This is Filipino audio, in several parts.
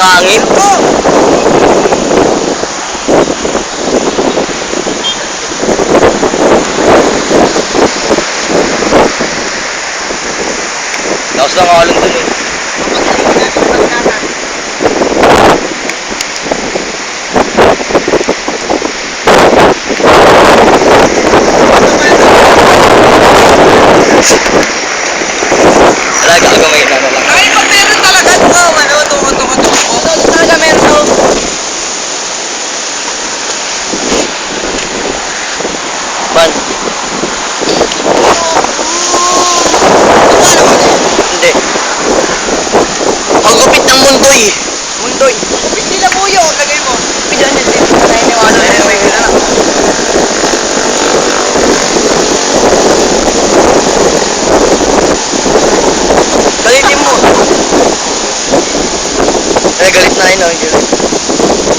hangin. Lakas lang alon dun eh. Wala, gagamay na lang. Ay, pag meron talaga ito, ano, ito talaga meron ito. Man. Hindi. Ang gupit ng mundoy. Mundoy. Hindi na buyo, lagay mo. Bigyan niya din. Naniniwala na yung may gano'n. Galitin mo. Eh, galit na yun.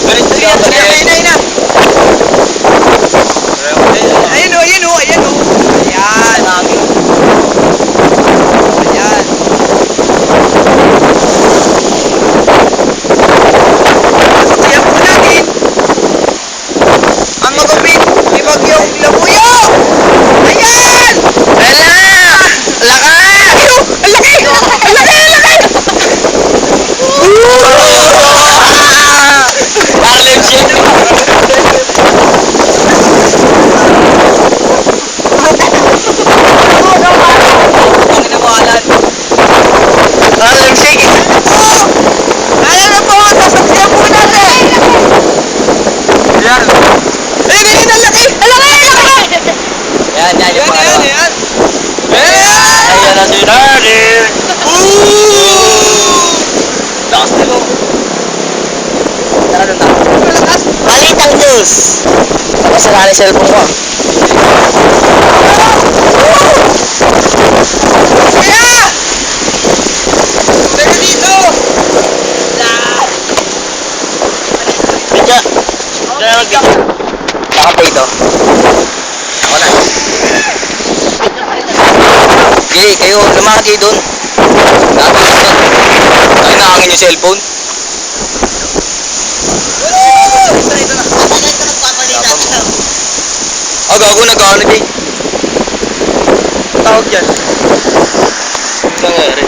Galit na yun. Ayun na. Ayun o. Ayan. Ayan. Sasabihan po natin. Ang magupit ni Bagyong Labuyo. Ayan! Wala! Lakas! Ang laki! Harlem Shake! Harlem Shake! Ayan na po! Sasabihan po natin! Yan! Ayun! Ang laki! Yan yung mga ano. Ayan! Ayan na si Daddy! Lakas na ko! Tara doon tayo. Balitang news! Tapos sila yung cellphone ko. Kaya! Pero dito! Medyo. Diyan na mag-gap. Nakapay ito. Ako na. Okay, kayo lumaki doon. Nakapay doon. Ay, nakangin yung cellphone. Ito na. Ah, gago, nag-ano din. Tawag dyan. Ano nangyari?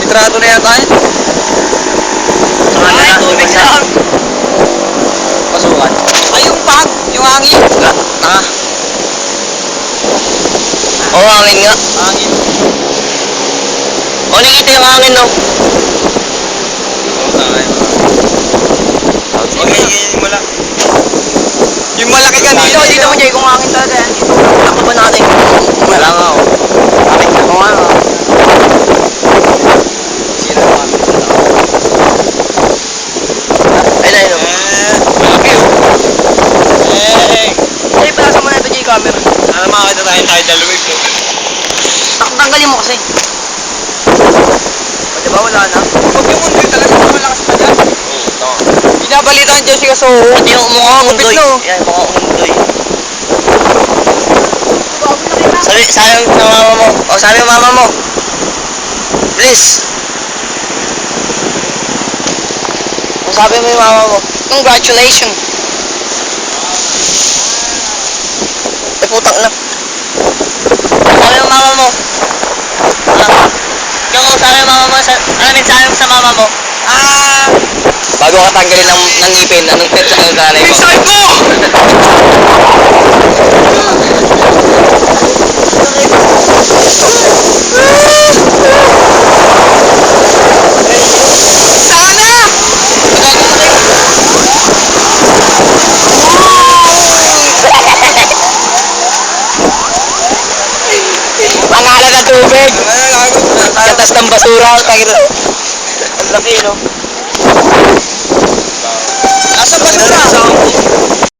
Litrato na yata yun. Ay, tubig lang. Pasukan. Ay, yung pag, yung hangin. Ah. Oo, hangin nga. Hangin. O, nakita yung hangin, no? Okay, mo lang. Yung malaki kanina. Dito mo, Jay, kung hangin talaga yan. Takbo ba natin? Wala nga, oh. Hangin ka. Oo nga, oh. Sino ba? Ayun, oh. Malaki, oh. Ay, palasa mo na ito, Jay, camera. Sana makakita tayo tidal wave, no? Tanggalin mo kasi. O, diba, wala na? Huwag yung mundo talaga sa malakas pa dyan. Binabalitaan dyan si Kasoho. Ito yung mukha Gupit, undoy. no? Yan, mukha undoy. Sabi sa mama mo. O, sabi ng mama mo. Please. O, sabi mo yung mama mo. Congratulations. Eh, putang na. Sabi ng mama mo. Yung sabi ng mama mo, alamin sabi mo sa mama mo. Bago ka tanggalin ng ngipin, anong pet sa nanay mo? Isay ko! Sana! Pangalan ng tubig! Katas ng basura, ang laki, no?